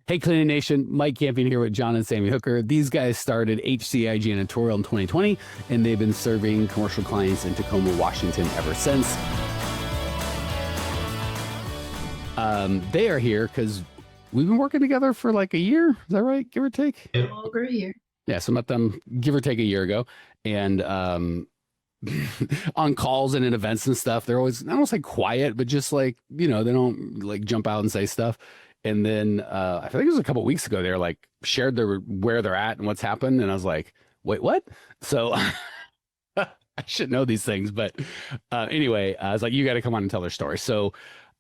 Hey, Cleaning Nation, Mike Campion here with John and Sammy Hooker. These guys started HCI Janitorial in 2020, and they've been serving commercial clients in Tacoma, Washington ever since. They are here because we've been working together for like a year. Is that right? Give or take? Over a year. Yeah, so I met them give or take a year ago. And on calls and at events and stuff, they're always, I don't say quiet, but just like, they don't like jump out and say stuff. And then I think it was a couple of weeks ago, they were like shared where they're at and what's happened. And I was like, wait, what? So I should know these things. But anyway, I was like, you got to come on and tell their story. So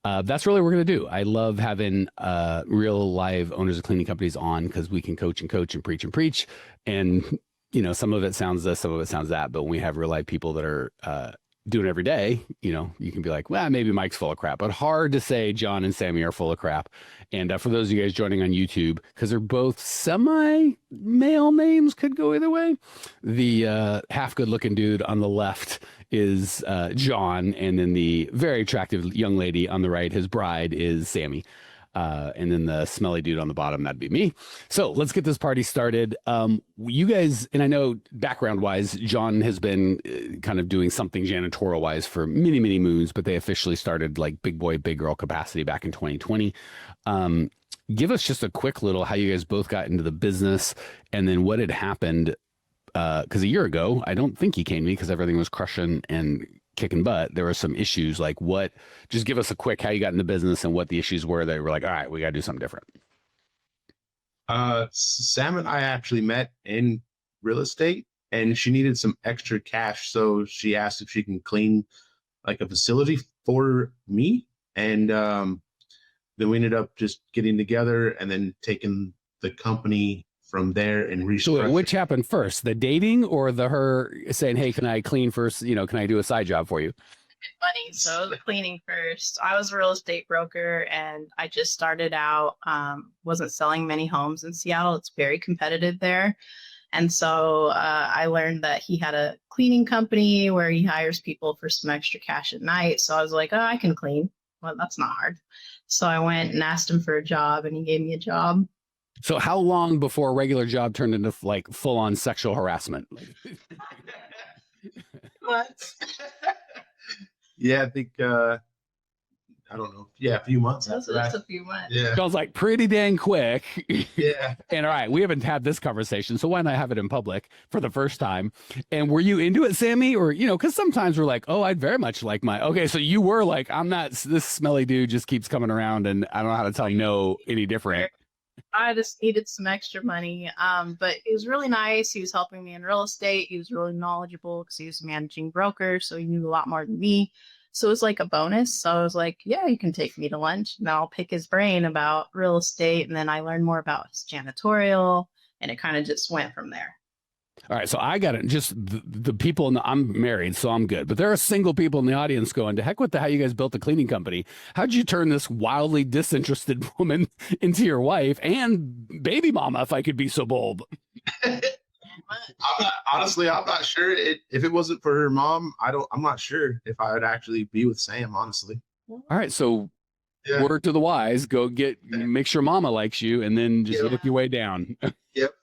that's really what we're going to do. I love having real live owners of cleaning companies on because we can coach and preach and preach. And, some of it sounds this, some of it sounds that. But when we have real live people that are doing it every day, you can be like, well, maybe Mike's full of crap, but hard to say John and Sammy are full of crap. And for those of you guys joining on YouTube, because they're both semi-male names, could go either way. The half good looking dude on the left is John, and then the very attractive young lady on the right, his bride, is Sammy. And then the smelly dude on the bottom, that'd be me. So let's get this party started. You guys, and I know background wise, John has been kind of doing something janitorial wise for many, many moons, but they officially started like big boy, big girl capacity back in 2020. Give us just a quick little how you guys both got into the business and then what had happened. Because a year ago, I don't think he came to me because everything was crushing and kicking butt. There were some issues like just give us a quick how you got in the business and what the issues were that were like, all right, we got to do something different. Sam and I actually met in real estate and she needed some extra cash. So she asked if she can clean like a facility for me. And then we ended up just getting together and then taking the company from there and restructuring. So which happened first, the dating or her saying, hey, can I clean first? Can I do a side job for you? Funny. So the cleaning first. I was a real estate broker and I just started out, wasn't selling many homes in Seattle. It's very competitive there. And so I learned that he had a cleaning company where he hires people for some extra cash at night. So I was like, oh, I can clean. Well, that's not hard. So I went and asked him for a job and he gave me a job. So how long before a regular job turned into like full on sexual harassment? What? Yeah, I think, I don't know. Yeah, a few months That's after that. a few months. Yeah. Sounds like pretty dang quick. Yeah. And all right, we haven't had this conversation, so why not have it in public for the first time? And were you into it, Sammy? Or, because sometimes we're like, oh, I'd very much like okay, so you were like, I'm not, this smelly dude just keeps coming around and I don't know how to tell you no any different. I just needed some extra money. But he was really nice. He was helping me in real estate. He was really knowledgeable because he was a managing broker. So he knew a lot more than me. So it was like a bonus. So I was like, yeah, you can take me to lunch and I'll pick his brain about real estate. And then I learned more about his janitorial and it kind of just went from there. All right, so I got it. Just the people I'm married, so I'm good. But there are single people in the audience going, to heck with how you guys built the cleaning company. How'd you turn this wildly disinterested woman into your wife and baby mama, if I could be so bold? Honestly, I'm not sure. If it wasn't for her mom, I'm not sure if I would actually be with Sam, honestly. All right, so word to the wise, go make sure mama likes you and then just work your way down. Yep.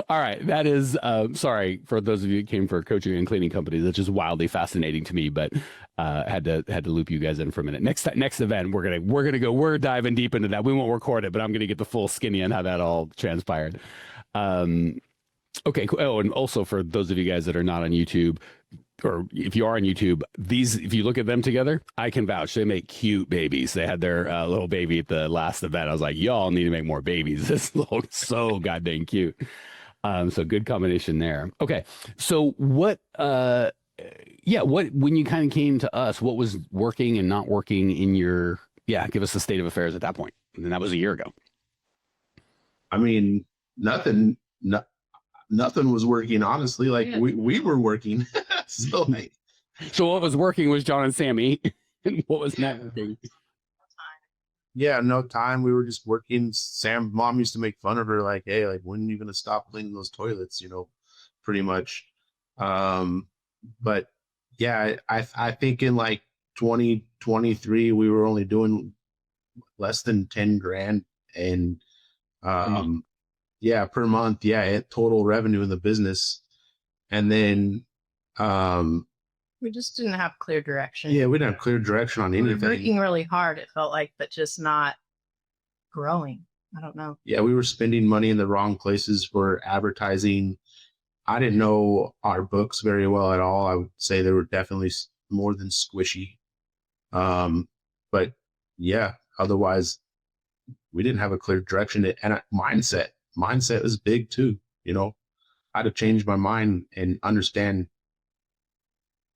All right. That is, sorry for those of you who came for coaching and cleaning companies. That's just wildly fascinating to me, but had to loop you guys in for a minute. Next event, we're diving deep into that. We won't record it, but I'm going to get the full skinny on how that all transpired. Okay. Oh, and also for those of you guys that are not on YouTube, or if you are on YouTube, if you look at them together, I can vouch they make cute babies. They had their little baby at the last event. I was like, y'all need to make more babies. This looks so goddamn cute. So good combination there. Okay. So when you kind of came to us, what was working and not working in give us the state of affairs at that point. And that was a year ago. I mean, nothing was working, honestly. Like we were working. So what was working was John and Sammy. And what was not working? Yeah, no time. We were just working. Sam's mom used to make fun of her, like, hey, like, when are you gonna stop cleaning those toilets? Pretty much. But yeah, I think in like 2023 we were only doing less than 10 grand. And yeah, per month. Yeah, total revenue in the business. And then we just didn't have clear direction. yeah, we didn't have clear direction on We anything. were working really hard, it felt like, but just not growing. I don't know. Yeah, we were spending money in the wrong places for advertising. I didn't know our books very well at all. I would say they were definitely more than squishy. But yeah, otherwise we didn't have a clear direction. And mindset was big too. You know, I had to change my mind and understand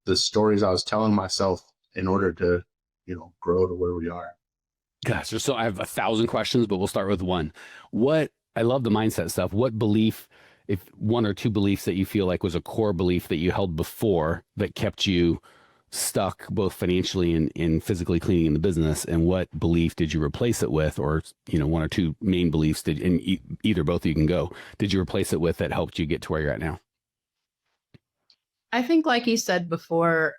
the stories I was telling myself in order to, you know, grow to where we are. Gosh, so I have 1,000 questions, but we'll start with one. I love the mindset stuff. What belief, if one or two beliefs that you feel like was a core belief that you held before that kept you stuck both financially and physically cleaning in the business, and what belief did you replace it with? Or, you know, one or two main beliefs either both of you can go, did you replace it with that helped you get to where you're at now? I think, like you said before,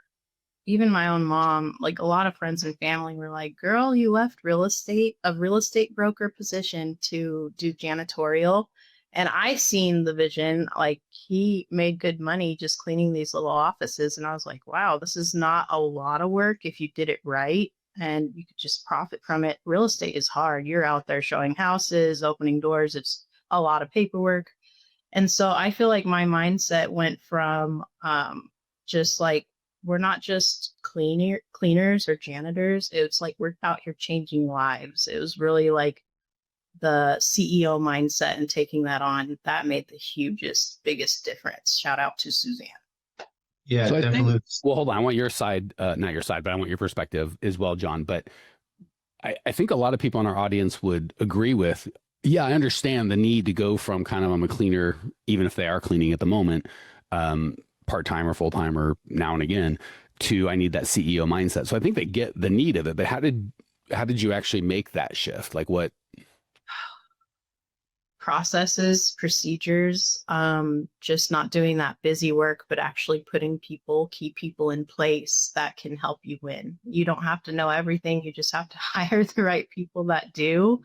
even my own mom, like a lot of friends and family were like, girl, you left a real estate broker position to do janitorial. And I seen the vision, like he made good money just cleaning these little offices. And I was like, wow, this is not a lot of work if you did it right and you could just profit from it. Real estate is hard. You're out there showing houses, opening doors. It's a lot of paperwork. And so I feel like my mindset went from just like, we're not just cleaners or janitors. It's like we're out here changing lives. It was really like the CEO mindset and taking that on. That made the biggest difference. Shout out to Suzanne. Yeah, so definitely. Well, hold on. I want your side, not your side, but I want your perspective as well, John. But I think a lot of people in our audience would agree with, yeah, I understand the need to go from kind of I'm a cleaner, even if they are cleaning at the moment, part-time or full-time or now and again, to I need that CEO mindset. So I think they get the need of it, but how did you actually make that shift? Like what? Processes, procedures, just not doing that busy work, but actually putting key people in place that can help you win. You don't have to know everything. You just have to hire the right people that do.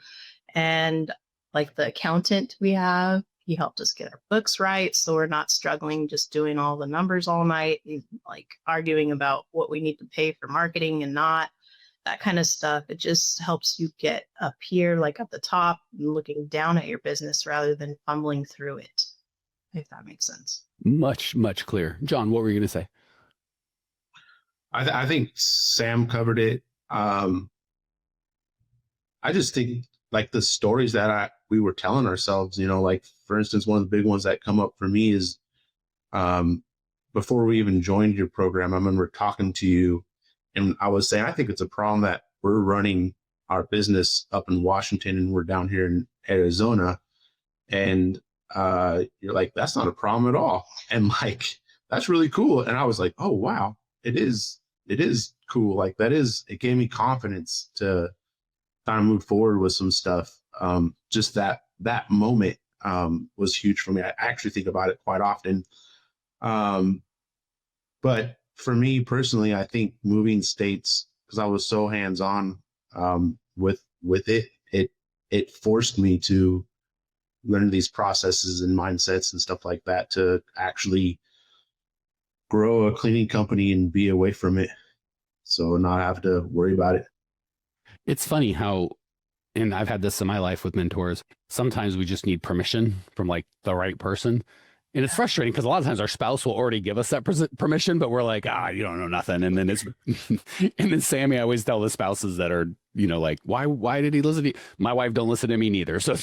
And like the accountant we have, he helped us get our books right. So we're not struggling just doing all the numbers all night, like arguing about what we need to pay for marketing and not, that kind of stuff. It just helps you get up here, like at the top, and looking down at your business rather than fumbling through it, if that makes sense. Much, much clearer. John, what were you going to say? I think Sam covered it. I just think like the stories that we were telling ourselves, you know, like for instance, one of the big ones that come up for me is before we even joined your program, I remember talking to you and I was saying, I think it's a problem that we're running our business up in Washington and we're down here in Arizona. And you're like, that's not a problem at all. And like, that's really cool. And I was like, oh, wow, it is cool. Like it gave me confidence to kind of move forward with some stuff. Just that moment was huge for me. I actually think about it quite often. But for me personally, I think moving states, because I was so hands-on with it forced me to learn these processes and mindsets and stuff like that to actually grow a cleaning company and be away from it. So not have to worry about it. It's funny how, and I've had this in my life with mentors, sometimes we just need permission from like the right person. And it's frustrating because a lot of times our spouse will already give us that permission, but we're like, you don't know nothing. And then and then Sammy, I always tell the spouses that are, you know, like, why did he listen to you? My wife don't listen to me neither. So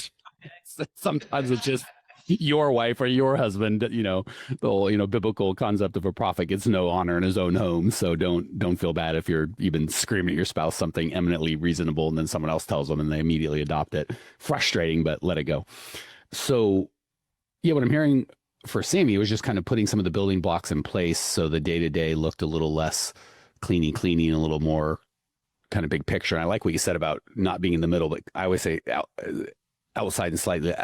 sometimes it's just your wife or your husband, you know, the whole, you know, biblical concept of a prophet gets no honor in his own home. So don't feel bad if you've been screaming at your spouse something eminently reasonable and then someone else tells them and they immediately adopt it. Frustrating, but let it go. So yeah, what I'm hearing for Sammy was just kind of putting some of the building blocks in place so the day-to-day looked a little less cleaning, a little more kind of big picture. And I like what you said about not being in the middle, but I always say outside and slightly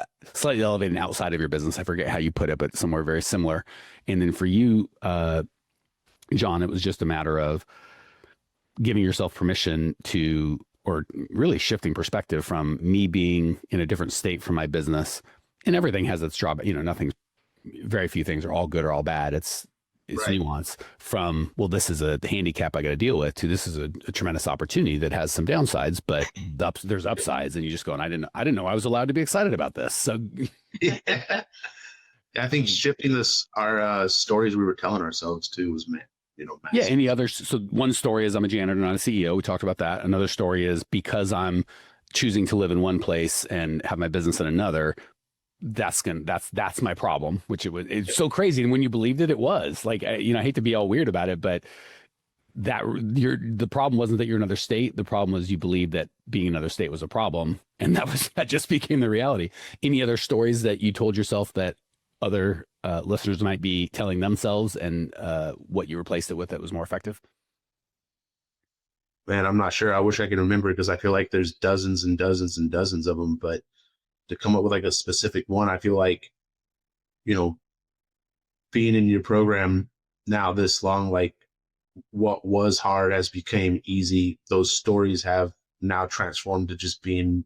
elevated and outside of your business. I forget how you put it, but somewhere very similar. And then for you, John, it was just a matter of giving yourself permission to or really shifting perspective from me being in a different state from my business, and everything has its drawback. Very few things are all good or all bad. It's Right. nuance from, well, this is a handicap I got to deal with, to this is a tremendous opportunity that has some downsides, but there's upsides, and you just go, and I didn't know I was allowed to be excited about this. So Yeah. I think shifting our stories we were telling ourselves too was massive. yeah. Any others? So one story is I'm a janitor, not a CEO. We talked about that. Another story is because I'm choosing to live in one place and have my business in another. That's my problem, which it's so crazy. And when you believed it, it was like, I hate to be all weird about it, but the problem wasn't that you're in another state. The problem was you believed that being in another state was a problem. And that just became the reality. Any other stories that you told yourself that other listeners might be telling themselves, and what you replaced it with that was more effective? Man, I'm not sure. I wish I could remember, because I feel like there's dozens and dozens and dozens of them, but to come up with like a specific one, I feel like, being in your program now this long, like what was hard has became easy. Those stories have now transformed to just being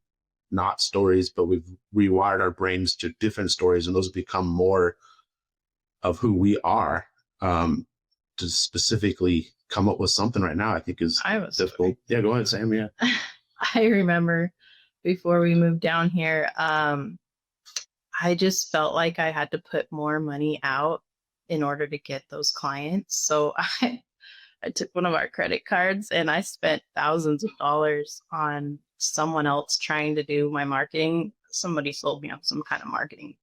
not stories, but we've rewired our brains to different stories, and those have become more of who we are. To specifically come up with something right now, I think is difficult. Yeah, go ahead, Sam. Yeah. I remember before we moved down here, I just felt like I had to put more money out in order to get those clients. So I took one of our credit cards and I spent thousands of dollars on someone else trying to do my marketing. Somebody sold me on some kind of marketing.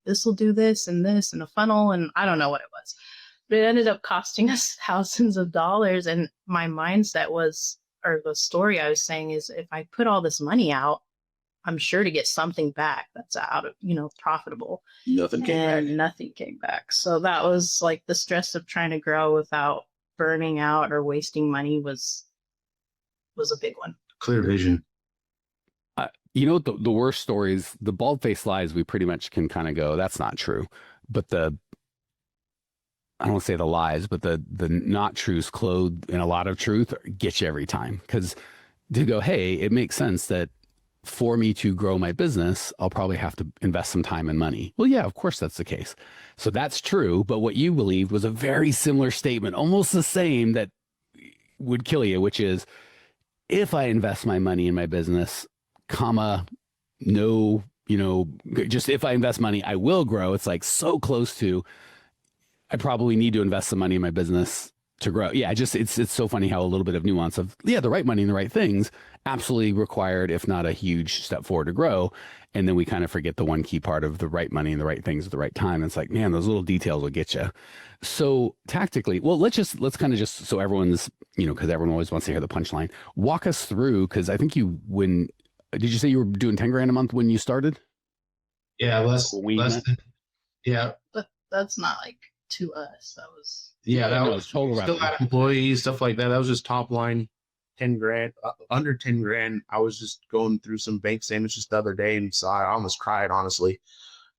This will do this and a funnel, and I don't know what it was. But it ended up costing us thousands of dollars. And my mindset was, or the story I was saying is, if I put all this money out, I'm sure to get something back that's out of, profitable. Nothing came back. So that was like the stress of trying to grow without burning out or wasting money was a big one. Clear vision. The worst stories, the bald-faced lies, we pretty much can kind of go, that's not true. But I don't want to say the lies, but the not truths clothed in a lot of truth get you every time. Because to go, hey, it makes sense that for me to grow my business, I'll probably have to invest some time and money. Well, yeah, of course that's the case. So that's true. But what you believed was a very similar statement, almost the same, that would kill you, which is, if I invest my money in my business, no, just if I invest money, I will grow. It's like so close to, I probably need to invest some money in my business to grow. Yeah, it's so funny how a little bit of nuance of, the right money and the right things absolutely required, if not a huge step forward to grow. And then we kind of forget the one key part of the right money and the right things at the right time. It's like, man, those little details will get you. So tactically, well, let's kind of just, so everyone's, because everyone always wants to hear the punchline, walk us through. Because I think did you say you were doing 10 grand a month when you started? Yeah, less than, yeah. But that's not like to us. That was, that was total. Still had employees, stuff like that. That was just top line, 10 grand, under 10 grand. I was just going through some bank statements just the other day, and so I almost cried, honestly.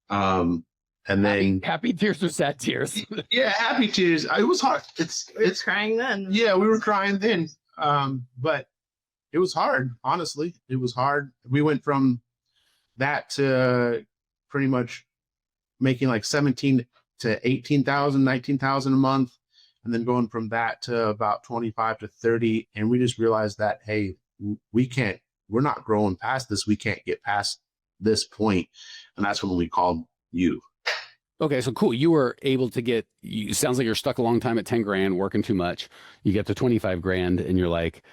And then happy tears or sad tears? Yeah, happy tears. It was hard. It's crying then. Yeah, we were crying then. But it was hard. Honestly, it was hard. We went from that to pretty much making like 17 to 18,000, 19,000 a month. And then going from that to about 25 to 30. And we just realized that, hey, we're not growing past this. We can't get past this point. And that's when we called you. Okay, so cool. You were able to sounds like you're stuck a long time at 10 grand, working too much. You get to 25 grand and you're like,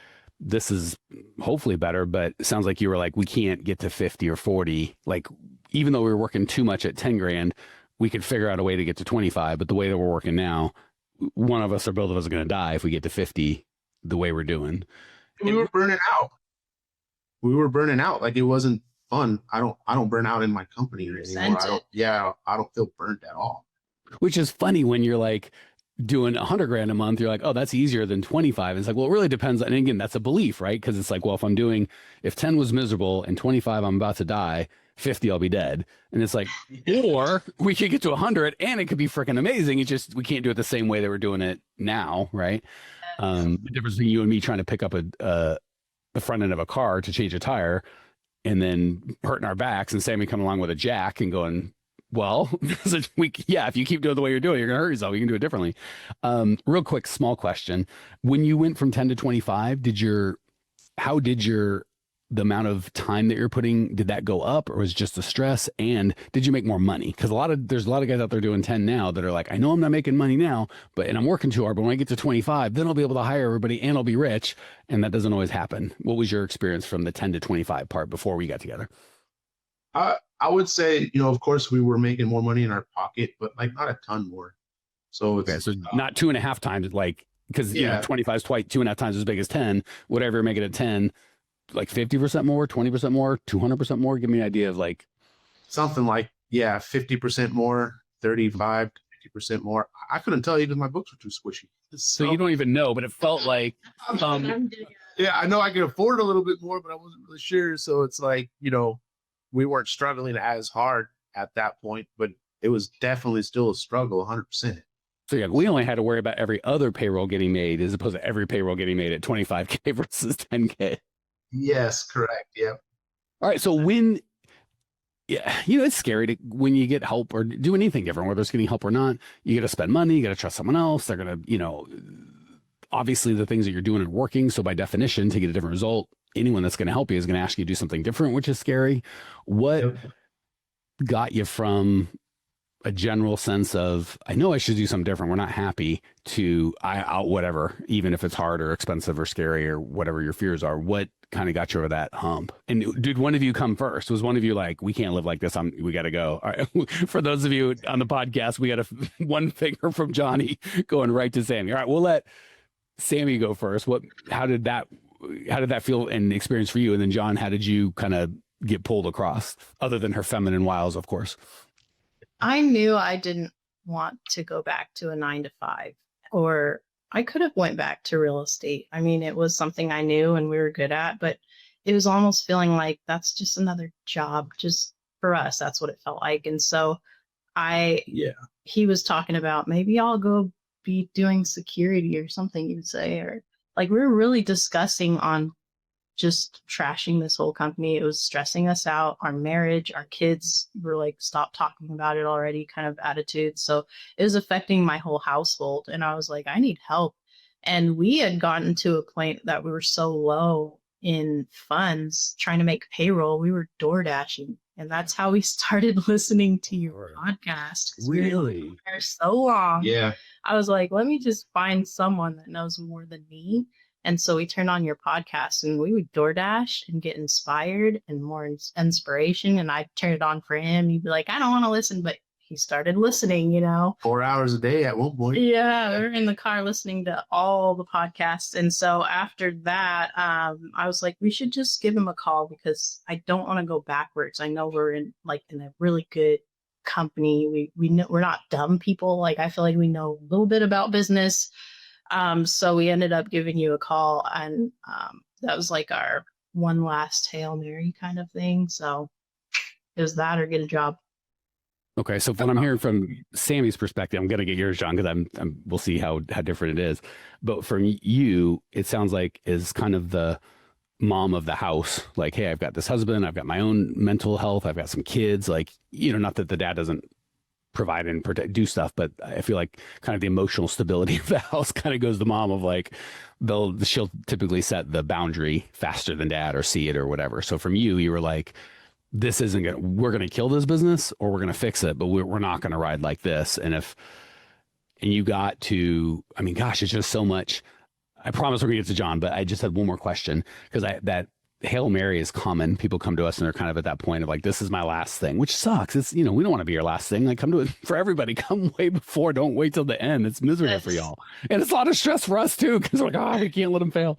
this is hopefully better, but it sounds like you were like, we can't get to 50 or 40. Like, even though we were working too much at 10 grand, we could figure out a way to get to 25. But the way that we're working now, one of us or both of us are going to die if we get to 50 the way we're doing. We were burning out. Like, it wasn't fun. I don't burn out in my company anymore. I don't feel burnt at all. Which is funny when you're like doing 100 grand a month, you're like, oh, that's easier than 25. It's like, well, it really depends. And again, that's a belief, right? Because it's like, well, if 10 was miserable and 25, I'm about to die, 50, I'll be dead. And it's like, or we could get to 100 and it could be freaking amazing. It's just, we can't do it the same way that we're doing it now, right? The difference between you and me trying to pick up a the front end of a car to change a tire and then hurting our backs, and Sammy coming along with a jack and going, well, if you keep doing the way you're doing, you're going to hurt yourself. You can do it differently. Real quick, small question. When you went from 10 to 25, how did the amount of time that you're putting, did that go up, or was it just the stress? And did you make more money? Because there's a lot of guys out there doing 10 now that are like, I know I'm not making money now, and I'm working too hard, but when I get to 25, then I'll be able to hire everybody and I'll be rich. And that doesn't always happen. What was your experience from the 10 to 25 part before we got together? I would say, of course we were making more money in our pocket, but like not a ton more. So it's not 2.5 times, like, because 25 is 2.5 times as big as 10, whatever you're making at 10, like 50% more, 20% more, 200% more. Give me an idea of like something like, 50% more, 35, 50% more. I couldn't tell you because my books were too squishy. So you don't even know, but it felt like, yeah, I know I could afford a little bit more, but I wasn't really sure. So it's like, we weren't struggling as hard at that point, but it was definitely still a struggle, 100%. So yeah, we only had to worry about every other payroll getting made as opposed to every payroll getting made at 25K versus 10K. Yes, correct. Yeah. All right. So it's scary when you get help or do anything different, whether it's getting help or not, you got to spend money, you got to trust someone else. They're going to, obviously the things that you're doing are working. So by definition, to get a different result, anyone that's going to help you is going to ask you to do something different, which is scary. What got you from a general sense of, I know I should do something different, we're not happy, to whatever, even if it's hard or expensive or scary or whatever your fears are? What kind of got you over that hump? And did one of you come first? Was one of you like, we can't live like this, we got to go? All right. For those of you on the podcast, we got one finger from Johnny going right to Sammy. All right, we'll let Sammy go first. How did that feel and experience for you? And then John, how did you kind of get pulled across, other than her feminine wiles, of course? I knew I didn't want to go back to a 9 to 5, or I could have went back to real estate. I mean, it was something I knew and we were good at, but it was almost feeling like that's just another job. Just for us, that's what it felt like. And so he was talking about, maybe I'll go be doing security or something, you'd say, or like, we were really discussing on just trashing this whole company. It was stressing us out. Our marriage, our kids were like, stop talking about it already kind of attitude. So it was affecting my whole household. And I was like, I need help. And we had gotten to a point that we were so low in funds trying to make payroll. We were DoorDashing. And that's how we started listening to your podcast. Really? We were there so long. Yeah. I was like, let me just find someone that knows more than me. And so we turned on your podcast and we would DoorDash and get inspired and more inspiration. And I'd turn it on for him. He'd be like, I don't want to listen, but he started listening, 4 hours a day at one point. Yeah, we were in the car listening to all the podcasts. And so after that, I was like, we should just give him a call because I don't want to go backwards. I know we're in a really good company. We know we're not dumb people. Like, I feel like we know a little bit about business. So we ended up giving you a call, and that was like our one last Hail Mary kind of thing. So it was that or get a job. Okay, so what I'm hearing from Sammy's perspective, I'm going to get yours, John, because we'll see how different it is. But from you, it sounds like is kind of the mom of the house. Like, hey, I've got this husband, I've got my own mental health, I've got some kids. Like, not that the dad doesn't provide and do stuff, but I feel like kind of the emotional stability of the house kind of goes to the mom of like, she'll typically set the boundary faster than dad or see it or whatever. So from you were like, this isn't we're going to kill this business or we're going to fix it, but we're not going to ride like this. And you got to, I mean, gosh, it's just so much. I promise we're going to get to John, but I just had one more question because that Hail Mary is common. People come to us and they're kind of at that point of like, this is my last thing, which sucks. It's, we don't want to be your last thing. Like, come to it for everybody. Come way before. Don't wait till the end. It's miserable for y'all. And it's a lot of stress for us too, because we're like, we can't let them fail.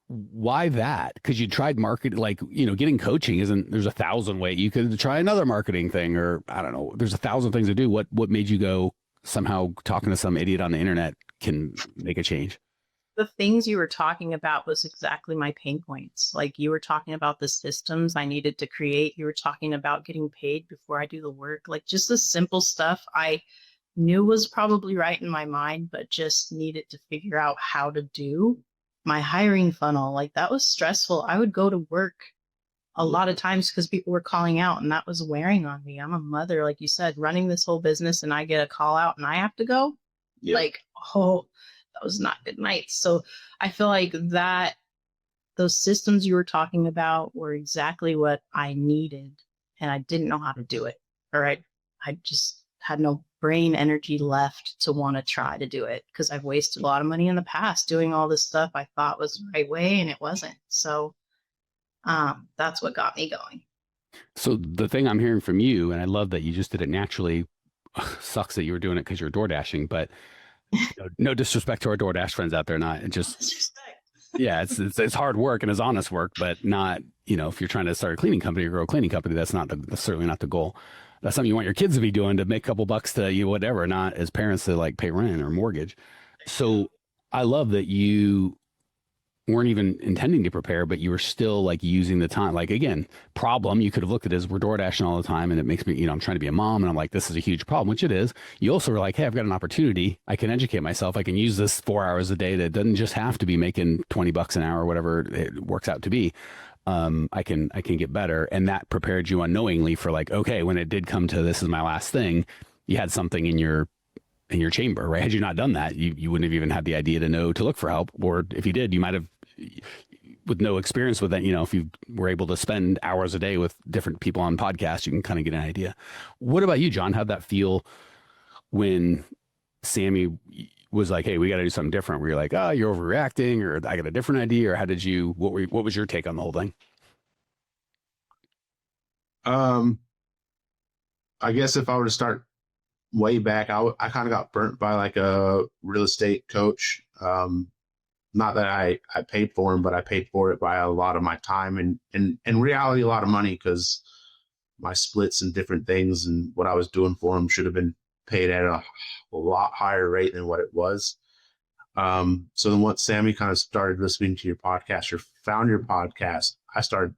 Why that? Because you tried marketing, like, getting coaching there's 1,000 ways. You could try another marketing thing, or I don't know. There's 1,000 things to do. What made you go somehow talking to some idiot on the internet can make a change? The things you were talking about was exactly my pain points. Like, you were talking about the systems I needed to create. You were talking about getting paid before I do the work. Like, just the simple stuff I knew was probably right in my mind, but just needed to figure out how to do. my hiring funnel. Like that was stressful. I would go to work a lot of times because people were calling out, and that was wearing on me. I'm a mother, like you said, running this whole business, and I get a call out and I have to go. Yeah. Like, oh, that was not good nights. So I feel like that those systems you were talking about were exactly what I needed, and I didn't know how to do it. Or I just had no brain energy left to want to try to do it because I've wasted a lot of money in the past doing all this stuff I thought was the right way, and it wasn't. So that's what got me going. So the thing I'm hearing from you, and I love that you just did it naturally. Sucks that you were doing it because you're DoorDashing, but no disrespect to our DoorDash friends out there. Not just, yeah, it's hard work and it's honest work, but not, if you're trying to start a cleaning company or grow a cleaning company, that's certainly not the goal. That's something you want your kids to be doing to make a couple bucks to whatever, not as parents to like pay rent or mortgage. So I love that you weren't even intending to prepare, but you were still like using the time. Like, again, problem, you could have looked at it as we're DoorDashing all the time and it makes me, I'm trying to be a mom and I'm like, this is a huge problem, which it is. You also were like, hey, I've got an opportunity. I can educate myself. I can use this 4 hours a day that doesn't just have to be making $20 an hour or whatever it works out to be. I can get better. And that prepared you unknowingly for like, okay, when it did come to this is my last thing, you had something in your chamber, right? Had you not done that, you wouldn't have even had the idea to know to look for help. Or if you did, you might have, with no experience with that, if you were able to spend hours a day with different people on podcasts, you can kind of get an idea. What about you, John? How'd that feel when Sammy was like, hey, we got to do something different? Were you like, oh, you're overreacting, or I got a different idea? Or what was your take on the whole thing? I guess if I were to start way back, I kind of got burnt by like a real estate coach. Not that I paid for him, but I paid for it by a lot of my time and in reality, a lot of money, because my splits and different things and what I was doing for him should have been paid at a lot higher rate than what it was. So then once Sammy kind of started listening to your podcast or found your podcast, I started,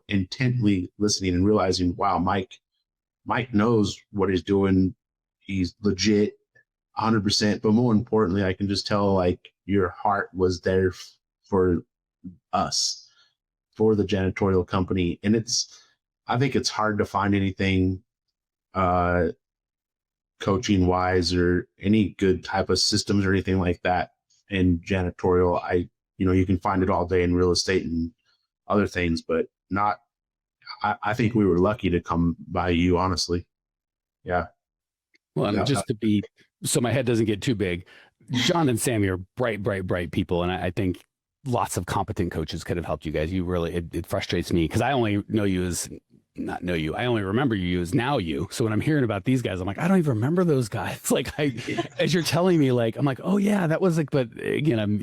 intently listening and realizing, wow, Mike knows what he's doing. He's legit 100%. But more importantly, I can just tell like your heart was there for us, for the janitorial company. And I think it's hard to find anything coaching wise or any good type of systems or anything like that in janitorial. You can find it all day in real estate and other things, but not, I think we were lucky to come by you, honestly. Yeah. Well, and just to be, so my head doesn't get too big, John and Sammy are bright people. And I think lots of competent coaches could have helped you guys. You really, it frustrates me because I only know you as, not know you, I only remember you as now you. So when I'm hearing about these guys, I'm like, I don't even remember those guys. Like as you're telling me, like, I'm like, oh yeah, that was like, but again,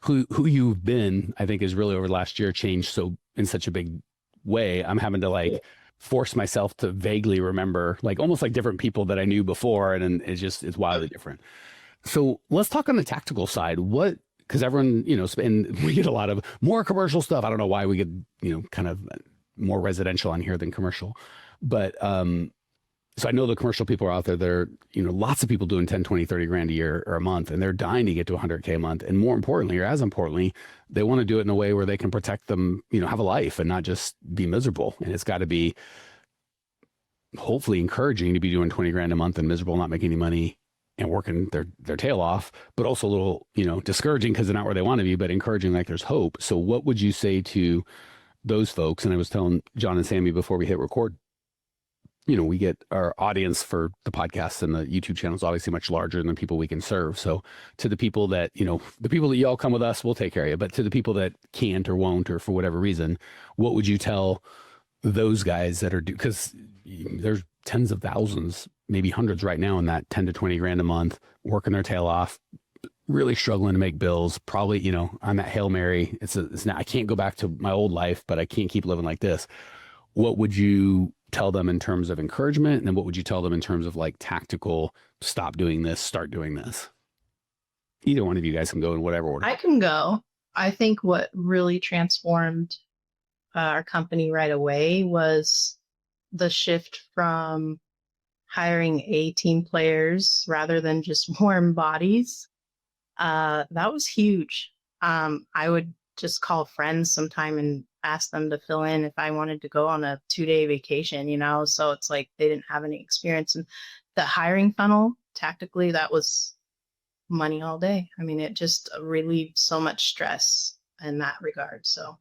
who you've been, I think is really over the last year changed so in such a big way. I'm having to like force myself to vaguely remember, like almost like different people that I knew before. And it's wildly different. So let's talk on the tactical side. Because everyone, and we get a lot of more commercial stuff. I don't know why we get, kind of more residential on here than commercial. But so I know the commercial people are out there. There are, lots of people doing 10, 20, 30 grand a year or a month, and they're dying to get to 100K a month. And more importantly, or as importantly, they want to do it in a way where they can protect them, have a life and not just be miserable. And it's got to be hopefully encouraging to be doing 20 grand a month and miserable, not making any money and working their tail off, but also a little, discouraging because they're not where they want to be, but encouraging like there's hope. So what would you say to those folks? And I was telling John and Sammy before we hit record, we get our audience for the podcast and the YouTube channel is obviously much larger than the people we can serve. So to the people that, the people that y'all come with us, we'll take care of you. But to the people that can't or won't, or for whatever reason, what would you tell those guys that are because there's tens of thousands, maybe hundreds right now in that 10 to 20 grand a month, working their tail off, really struggling to make bills. Probably, on that Hail Mary, it's now I can't go back to my old life, but I can't keep living like this. What would you tell them in terms of encouragement? And then what would you tell them in terms of like tactical, stop doing this, start doing this? Either one of you guys can go in whatever order. I can go. I think what really transformed our company right away was the shift from hiring A team players rather than just warm bodies. That was huge. I would just call friends sometime and ask them to fill in if I wanted to go on a 2-day vacation, so it's like they didn't have any experience. And the hiring funnel, tactically, that was money all day. I mean, it just relieved so much stress in that regard. So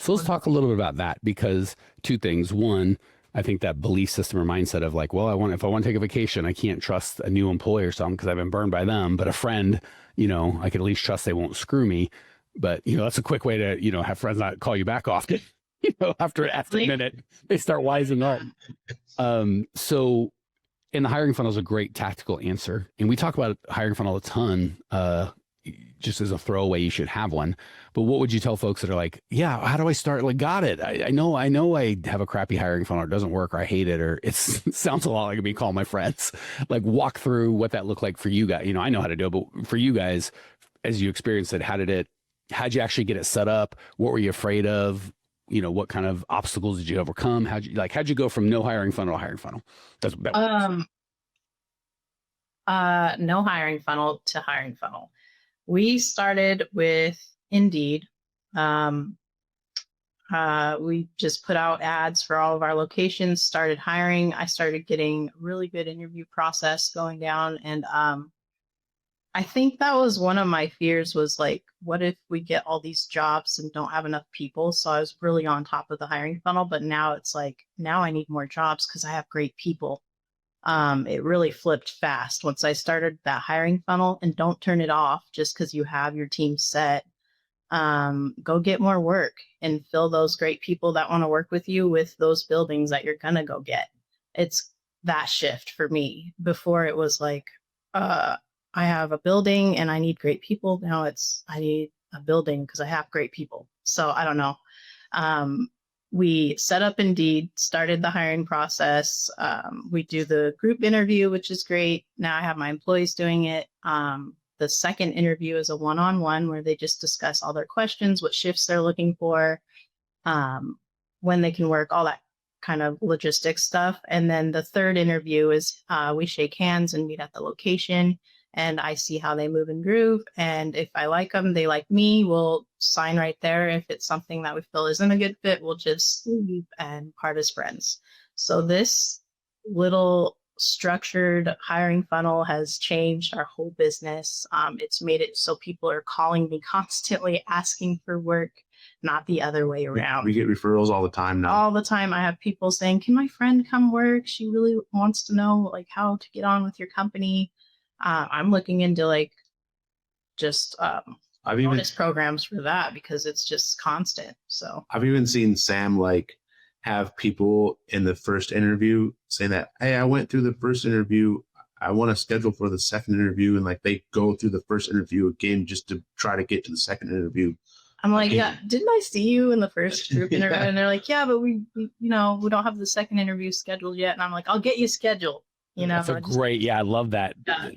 let's talk a little bit about that, because two things. One, I think that belief system or mindset of like, well, if I want to take a vacation, I can't trust a new employer or something because I've been burned by them. But a friend, I could at least trust they won't screw me. But, that's a quick way to, have friends not call you back often. After a minute, they start wising up. So in the hiring funnel is a great tactical answer. And we talk about hiring funnel a ton, just as a throwaway, you should have one. But what would you tell folks that are like, yeah, how do I start? Like, got it. I know I have a crappy hiring funnel, or it doesn't work, or I hate it, or it sounds a lot like me calling my friends. Like, walk through what that looked like for you guys. I know how to do it, but for you guys, as you experienced it, how'd you actually get it set up? What were you afraid of? What kind of obstacles did you overcome? How'd you go from no hiring funnel to hiring funnel? No hiring funnel to hiring funnel. We started with Indeed. We just put out ads for all of our locations, started hiring. I started getting a really good interview process going down. And I think that was one of my fears, was like, what if we get all these jobs and don't have enough people? So I was really on top of the hiring funnel, but now it's like, now I need more jobs because I have great people. It really flipped fast once I started that hiring funnel. And don't turn it off just because you have your team set. Go get more work and fill those great people that want to work with you with those buildings that you're going to go get. It's that shift for me. Before it was like, I have a building and I need great people. Now it's, I need a building because I have great people. So I don't know. We set up Indeed, started the hiring process. We do the group interview, which is great. Now I have my employees doing it. The second interview is a one-on-one where they just discuss all their questions, what shifts they're looking for, when they can work, all that kind of logistics stuff. And then the third interview is we shake hands and meet at the location, and I see how they move and groove. And if I like them, they like me, we'll sign right there. If it's something that we feel isn't a good fit, we'll just leave and part as friends. So this little structured hiring funnel has changed our whole business. It's made it so people are calling me constantly asking for work, not the other way around. We get referrals all the time now. All the time. I have people saying, can my friend come work? She really wants to know like how to get on with your company. I'm looking into like just bonus programs for that because it's just constant. So I've even seen Sam like have people in the first interview saying that, hey, I went through the first interview, I want to schedule for the second interview, and like they go through the first interview again just to try to get to the second interview. I'm like, yeah, didn't I see you in the first group interview? Yeah. And they're like, yeah, but we we don't have the second interview scheduled yet. And I'm like, I'll get you scheduled. That's great. Yeah, I love that. Yeah.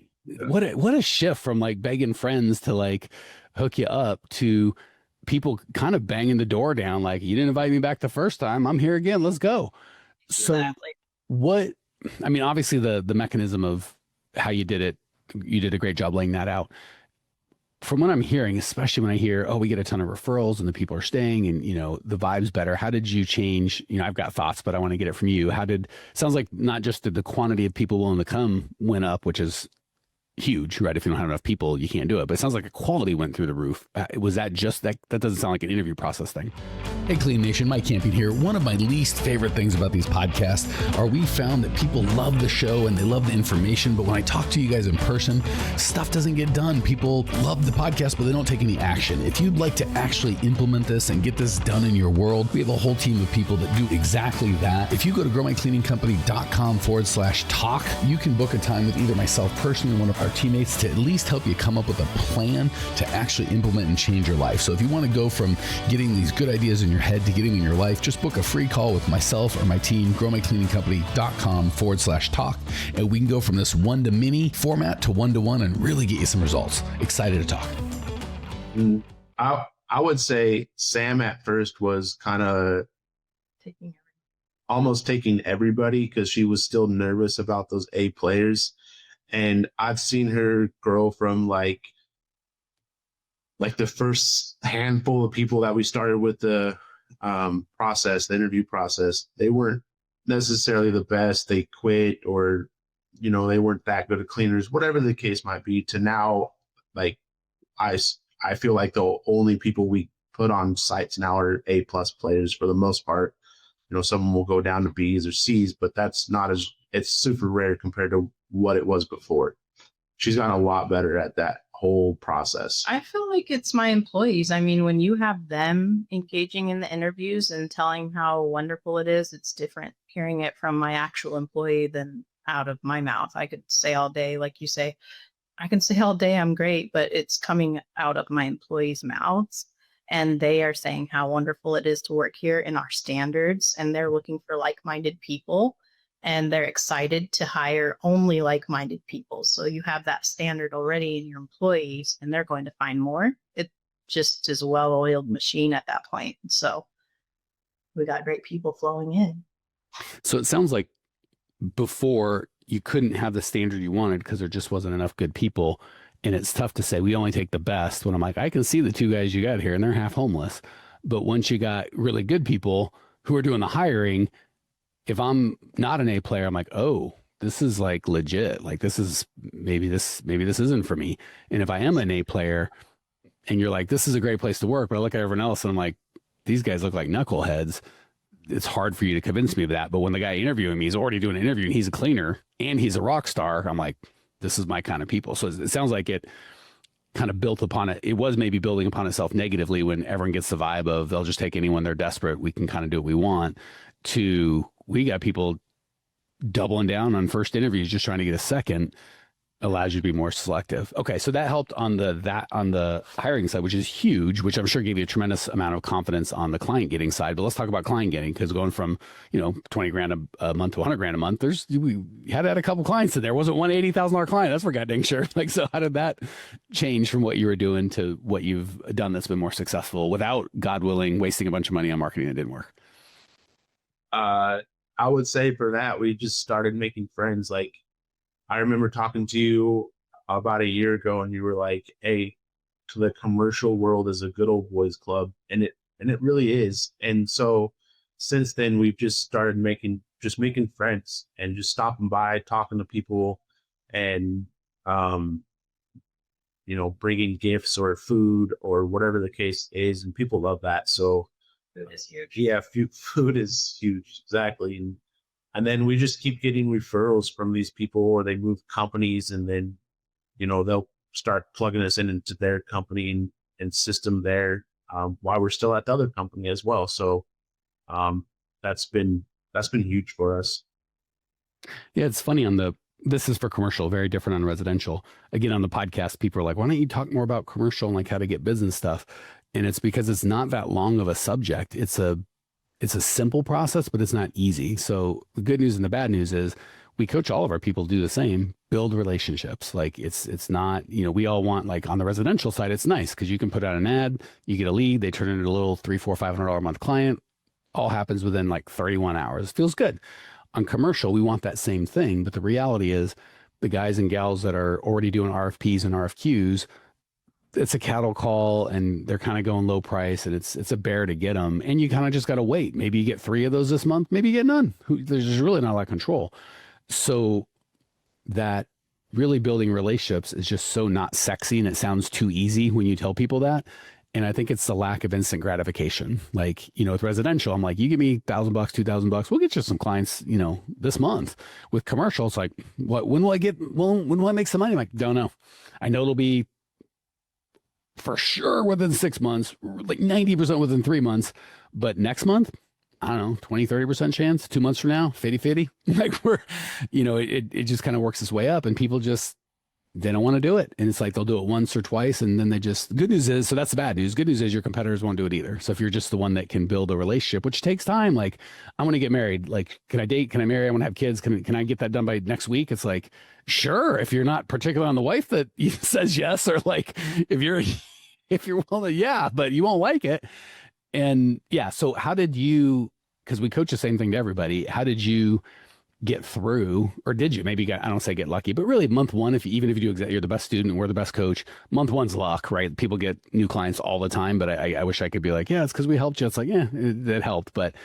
What a shift from like begging friends to like hook you up to people kind of banging the door down. Like, you didn't invite me back the first time. I'm here again. Let's go. Exactly. So obviously the mechanism of how you did it, you did a great job laying that out. From what I'm hearing, especially when I hear, oh, we get a ton of referrals and the people are staying and, the vibe's better. How did you change? I've got thoughts, but I want to get it from you. Sounds like not just did the quantity of people willing to come went up, which is huge, right? If you don't have enough people, you can't do it. But it sounds like the quality went through the roof. Was that just that? That doesn't sound like an interview process thing. Hey, Clean Nation, Mike Camping here. One of my least favorite things about these podcasts are we found that people love the show and they love the information, but when I talk to you guys in person, stuff doesn't get done. People love the podcast, but they don't take any action. If you'd like to actually implement this and get this done in your world, we have a whole team of people that do exactly that. If you go to growmycleaningcompany.com/talk, you can book a time with either myself personally or one of our teammates to at least help you come up with a plan to actually implement and change your life. So if you want to go from getting these good ideas in your head to getting in your life, just book a free call with myself or my team, growmycleaningcompany.com/talk, and we can go from this one-to-many format to one-to-one and really get you some results. Excited to talk. I would say Sam at first was kind of almost taking everybody because she was still nervous about those A players. And I've seen her grow from like like the first handful of people that we started with the interview process, they weren't necessarily the best. They quit, or, they weren't that good at cleaners, whatever the case might be, to now, like, I feel like the only people we put on sites now are A+ players for the most part. Someone will go down to B's or C's, but it's super rare compared to what it was before. She's gotten a lot better at that whole process. I feel like it's my employees. I mean, when you have them engaging in the interviews and telling how wonderful it is, it's different hearing it from my actual employee than out of my mouth. I could say all day, like you say, I can say all day I'm great, but it's coming out of my employees' mouths. And they are saying how wonderful it is to work here in our standards. And they're looking for like-minded people. And they're excited to hire only like-minded people. So you have that standard already in your employees, and they're going to find more. It just is a well-oiled machine at that point. So we got great people flowing in. So it sounds like before you couldn't have the standard you wanted because there just wasn't enough good people. And it's tough to say we only take the best when I'm like, I can see the 2 guys you got here and they're half homeless. But once you got really good people who are doing the hiring, if I'm not an A player, I'm like, oh, this is like legit. Like maybe this isn't for me. And if I am an A player and you're like, this is a great place to work, but I look at everyone else and I'm like, these guys look like knuckleheads. It's hard for you to convince me of that. But when the guy interviewing me is already doing an interview and he's a cleaner and he's a rock star, I'm like, this is my kind of people. So it sounds like it kind of built upon it. It was maybe building upon itself negatively when everyone gets the vibe of they'll just take anyone, they're desperate, we can kind of do what we want, to we got people doubling down on first interviews, just trying to get a second, allows you to be more selective. Okay. So that helped on the hiring side, which is huge, which I'm sure gave you a tremendous amount of confidence on the client getting side. But let's talk about client getting, because going from, 20 grand a month to 100 grand a month, we had a couple clients in there. Wasn't one $80,000 client. That's for goddamn sure. Like, so how did that change from what you were doing to what you've done that's been more successful without, God willing, wasting a bunch of money on marketing that didn't work? I would say for that, we just started making friends. Like, I remember talking to you about a year ago and you were like, hey, to the commercial world is a good old boys club. And it really is. And so since then we've just started making friends and just stopping by, talking to people and, bringing gifts or food or whatever the case is. And people love that. So food is huge. Yeah. Food is huge. Exactly. And then we just keep getting referrals from these people, or they move companies and then, they'll start plugging us into their company and system there while we're still at the other company as well. So that's been huge for us. Yeah, it's funny this is for commercial, very different on residential. Again, on the podcast, people are like, why don't you talk more about commercial and like how to get business stuff? And it's because it's not that long of a subject. It's a simple process, but it's not easy. So the good news and the bad news is we coach all of our people to do the same, build relationships. Like it's not, we all want, like on the residential side, it's nice because you can put out an ad, you get a lead, they turn it into a little $300, $400, $500 a month client. All happens within like 31 hours. It feels good. On commercial, we want that same thing. But the reality is the guys and gals that are already doing RFPs and RFQs, it's a cattle call and they're kind of going low price and it's a bear to get them. And you kind of just got to wait. Maybe you get 3 of those this month. Maybe you get none. There's really not a lot of control. So that really building relationships is just so not sexy. And it sounds too easy when you tell people that. And I think it's the lack of instant gratification. Like, with residential, I'm like, you give me $1,000, $2,000, we'll get you some clients, this month. With commercial, it's like, when will I make some money? I'm like, don't know. I know it'll be for sure within 6 months, like 90% within 3 months. But next month, I don't know, 20, 30% chance. 2 months from now, 50-50. Like it just kind of works its way up and people just, they don't want to do it. And it's like, they'll do it once or twice. And then good news is, so that's the bad news. Good news is your competitors won't do it either. So if you're just the one that can build a relationship, which takes time, like I want to get married. Like, can I date? Can I marry? I want to have kids. Can I get that done by next week? It's like, sure. If you're not particular on the wife that says yes, or like, if you're willing, yeah, but you won't like it. And yeah. So how did you, because we coach the same thing to everybody. How did you get through, or did you maybe get, I don't say get lucky, but really month one, even if you do you're the best student and we're the best coach, month one's luck, right? People get new clients all the time, but I wish I could be like, yeah, it's because we helped you. It's like, yeah, it helped, but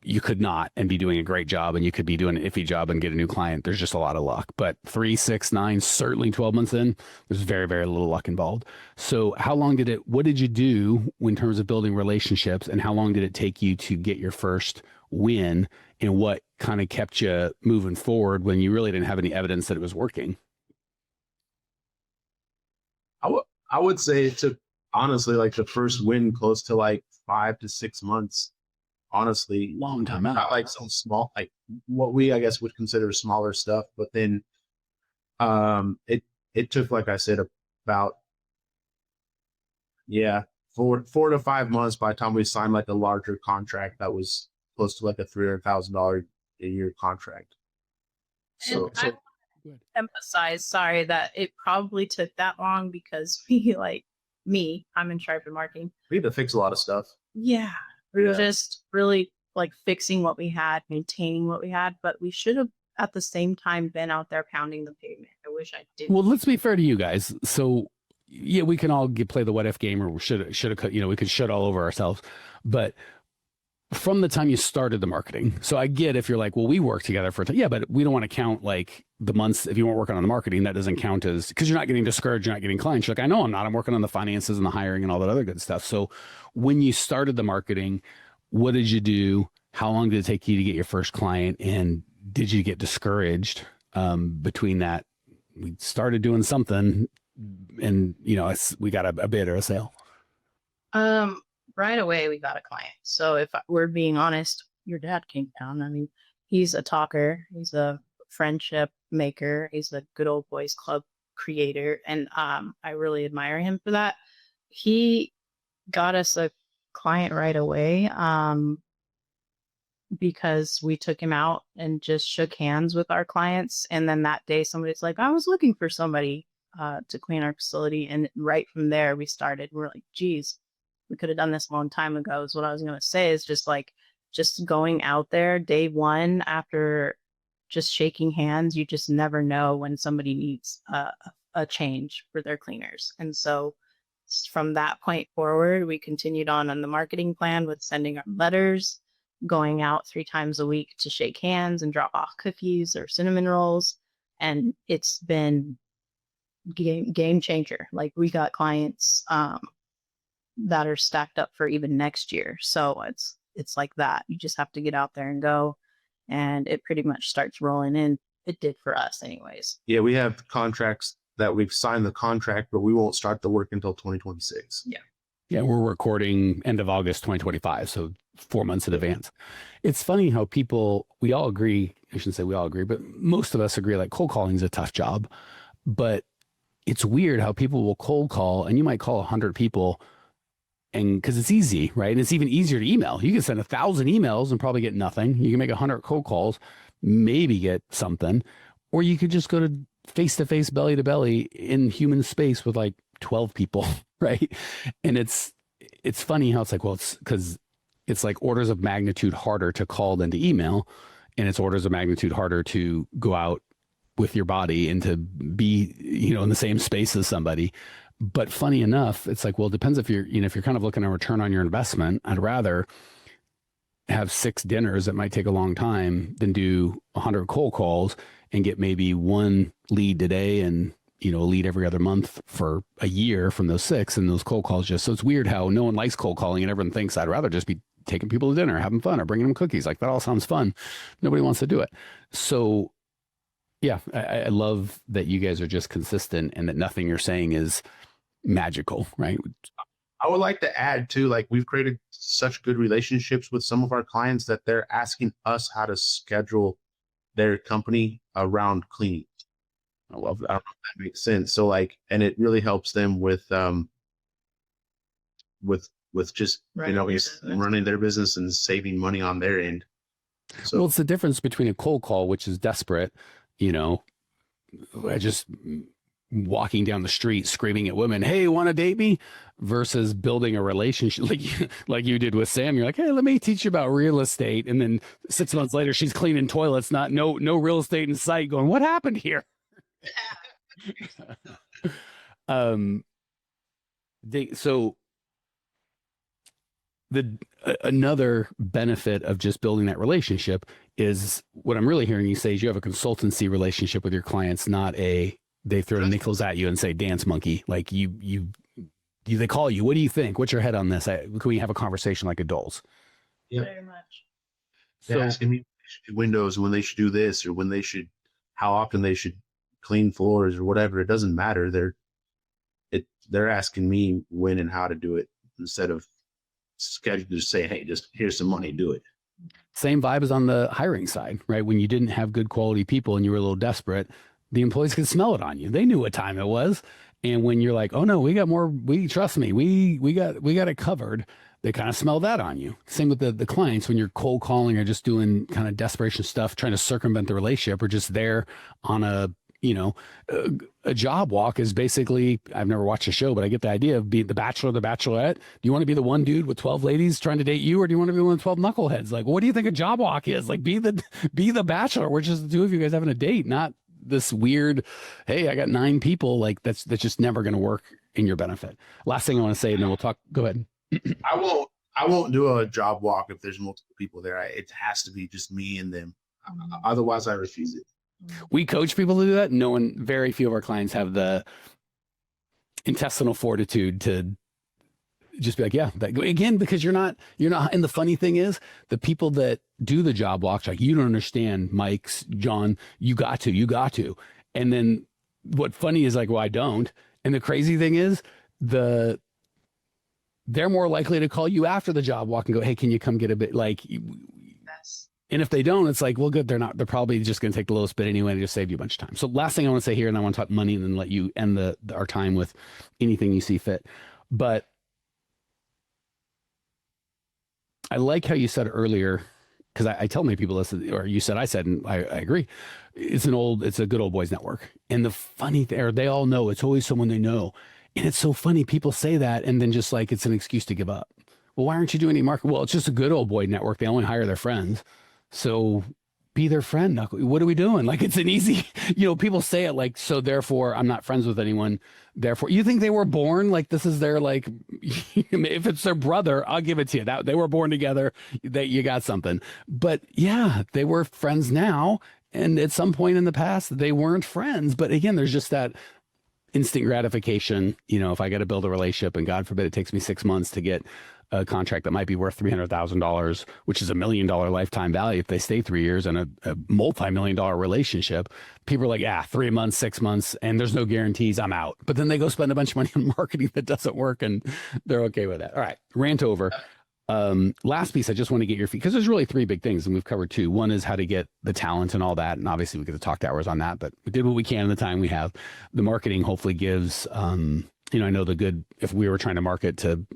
you could not and be doing a great job, and you could be doing an iffy job and get a new client. There's just a lot of luck. But 3, 6, 9, certainly 12 months in, there's very, very little luck involved. So what did you do in terms of building relationships, and how long did it take you to get your first win, and what kind of kept you moving forward when you really didn't have any evidence that it was working? I would say it took, honestly, like the first win close to like 5 to 6 months. Honestly, Long time out. not like some small, like what we, I guess, would consider smaller stuff. But then it took, like I said, about, 4 to 5 months by the time we signed like a larger contract that was close to like a $300,000 a year contract. So I emphasize, sorry, that it probably took that long because I'm in charge of marketing. we had to fix a lot of stuff. Yeah. We were Yeah. just really like fixing what we had, maintaining what we had, but we should have at the same time been out there pounding the pavement. I wish I didn't. Well, let's be fair to you guys. So yeah, we can all play the what if game, or should have, we could shit all over ourselves. But from the time you started the marketing, so I get if you're like, well, we worked together for yeah, but we don't want to count like the months. If you weren't working on the marketing, that doesn't count as, because you're not getting discouraged, you're not getting clients. You're like, I know I'm not. I'm working on the finances and the hiring and all that other good stuff. So when you started the marketing, what did you do? How long did it take you to get your first client? And did you get discouraged between that? We started doing something, and we got a bid or a sale. Right away we got a client. So if we're being honest, your dad came down. I mean, he's a talker. He's a friendship maker. He's a good old boys club creator, and I really admire him for that. He got us a client right away because we took him out and just shook hands with our clients, and then that day somebody's like, I was looking for somebody to clean our facility, and right from there we started. We're like, geez, we could have done this a long time ago, is what I was going to say. Is just going out there day one after just shaking hands. You just never know when somebody needs a change for their cleaners. And so from that point forward, we continued on the marketing plan with sending our letters, going out 3 times a week to shake hands and drop off cookies or cinnamon rolls. And it's been game changer. Like, we got clients that are stacked up for even next year. So it's like that. You just have to get out there and go, and it pretty much starts rolling in. It did for us anyways. Yeah, we have contracts that we've signed the contract, but we won't start the work until 2026. Yeah, we're recording end of August 2025, so 4 months in advance. It's funny how we all agree, I shouldn't say we all agree, but most of us agree, like, cold calling is a tough job. But it's weird how people will cold call, and you might call 100 people, and because it's easy, right? And it's even easier to email. You can send 1,000 emails and probably get nothing. You can make 100 cold calls, maybe get something. Or you could just go to face-to-face, belly-to-belly in human space with like 12 people, right? And it's funny how it's like, well, it's because it's like orders of magnitude harder to call than to email. And it's orders of magnitude harder to go out with your body and to be, in the same space as somebody. But funny enough, it's like, well, it depends if you're kind of looking at a return on your investment. I'd rather have 6 dinners that might take a long time than do 100 cold calls and get maybe 1 lead today and, a lead every other month for a year from those 6. And those cold calls so it's weird how no one likes cold calling and everyone thinks I'd rather just be taking people to dinner, having fun, or bringing them cookies. Like, that all sounds fun. Nobody wants to do it. So yeah, I love that you guys are just consistent and that nothing you're saying is magical, right? I would like to add too, like, we've created such good relationships with some of our clients that they're asking us how to schedule their company around cleaning. I love that. I don't know if that makes sense. So like, and it really helps them with just, running their business and saving money on their end. So, well, it's the difference between a cold call, which is desperate, I just walking down the street screaming at women, "Hey, want to date me?" versus building a relationship like you did with Sam. You're like, "Hey, let me teach you about real estate." And then 6 months later, she's cleaning toilets, no real estate in sight, going, "What happened here?" So another benefit of just building that relationship is what I'm really hearing you say is you have a consultancy relationship with your clients, not they throw nickels at you and say, "Dance monkey." Like they call you. What do you think? What's your head on this? Can we have a conversation like adults? Yeah. Very much. They're asking me when they should do windows, when they should do this, or how often they should clean floors or whatever. It doesn't matter. They're asking me when and how to do it instead of schedule to say, "Hey, just here's some money, do it." Same vibe as on the hiring side, right? When you didn't have good quality people and you were a little desperate, the employees could smell it on you. They knew what time it was. And when you're like, "Oh no, we got more, trust me, we got it covered," they kind of smell that on you. Same with the clients when you're cold calling or just doing kind of desperation stuff, trying to circumvent the relationship, or just there on a job walk is basically, I've never watched a show, but I get the idea of being the Bachelor, the Bachelorette. Do you want to be the one dude with 12 ladies trying to date you, or do you want to be one with 12 knuckleheads? Like, what do you think a job walk is? Like, be the Bachelor. We're just the two of you guys having a date, not this weird, "Hey, I got 9 people." Like that's just never going to work in your benefit. Last thing I want to say, and then we'll talk. Go ahead. I won't do a job walk if there's multiple people there. It has to be just me and them. Otherwise, I refuse it. We coach people to do that. Very few of our clients have the intestinal fortitude to just be like, "Yeah," again, because you're not. And the funny thing is, the people that do the job walks, like, "You don't understand, Mike's, John, you got to. And then what funny is like, "Well, I don't." And the crazy thing is they're more likely to call you after the job walk and go, "Hey, can you come get a bit?" Like, Yes. and if they don't, it's like, well, good. They're probably just going to take the lowest bid anyway and just save you a bunch of time. So last thing I want to say here, and I want to talk money and then let you end our time with anything you see fit. But I like how you said earlier, because I tell many people this, or you said, I said, and I agree. It's a good old boys network. And the funny thing, or they all know, it's always someone they know. And it's so funny. People say that, and then just like, it's an excuse to give up. Well, why aren't you doing any market? Well, it's just a good old boy network. They only hire their friends. So be their friend. What are we doing? Like, it's an easy, people say it like, so therefore I'm not friends with anyone. Therefore, you think they were born like this is their, like, if it's their brother, I'll give it to you. That they were born together, that you got something. But yeah, they were friends now. And at some point in the past, they weren't friends. But again, there's just that instant gratification. If I got to build a relationship, and God forbid it takes me 6 months to get a contract that might be worth $300,000, which is $1 million lifetime value if they stay 3 years, and a multi-million-dollar relationship, people are like, "Yeah, 3 months, 6 months, and there's no guarantees, I'm out." But then they go spend a bunch of money on marketing that doesn't work, and they're okay with that. All right, rant over. Last piece, I just want to get your feet, because there's really 3 big things, and we've covered 2. One is how to get the talent and all that, and obviously we get to talk to hours on that, but we did what we can in the time we have. The marketing hopefully gives, I know if we were trying to market to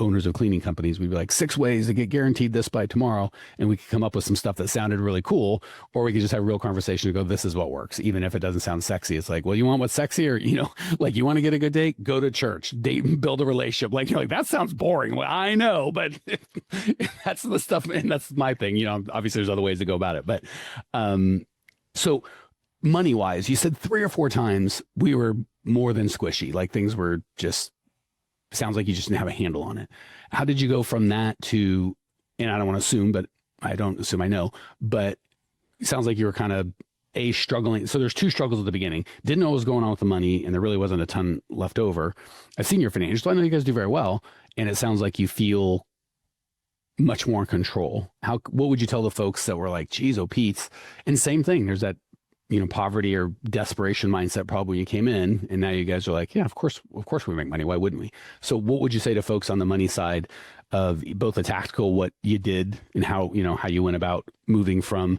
owners of cleaning companies, we'd be like 6 ways to get guaranteed this by tomorrow, and we could come up with some stuff that sounded really cool, or we could just have a real conversation and go, "This is what works," even if it doesn't sound sexy. It's like, well, you want what's sexy, or like, you want to get a good date, go to church, date and build a relationship. Like, you're like, that sounds boring. Well, I know, but that's the stuff, and that's my thing. Obviously there's other ways to go about it, but so money wise, you said 3 or 4 times we were more than squishy, like things were just, sounds like you just didn't have a handle on it. How did you go from that to, and I don't want to assume, but I don't assume I know, but it sounds like you were kind of struggling. So there's 2 struggles at the beginning. Didn't know what was going on with the money, and there really wasn't a ton left over. I've seen your financials, so I know you guys do very well. And it sounds like you feel much more in control. What would you tell the folks that were like, "Geez, oh, Pete's," and same thing, there's that, poverty or desperation mindset probably when you came in, and now you guys are like, "Yeah, of course we make money. Why wouldn't we?" So what would you say to folks on the money side of both the tactical, what you did, and how you went about moving from,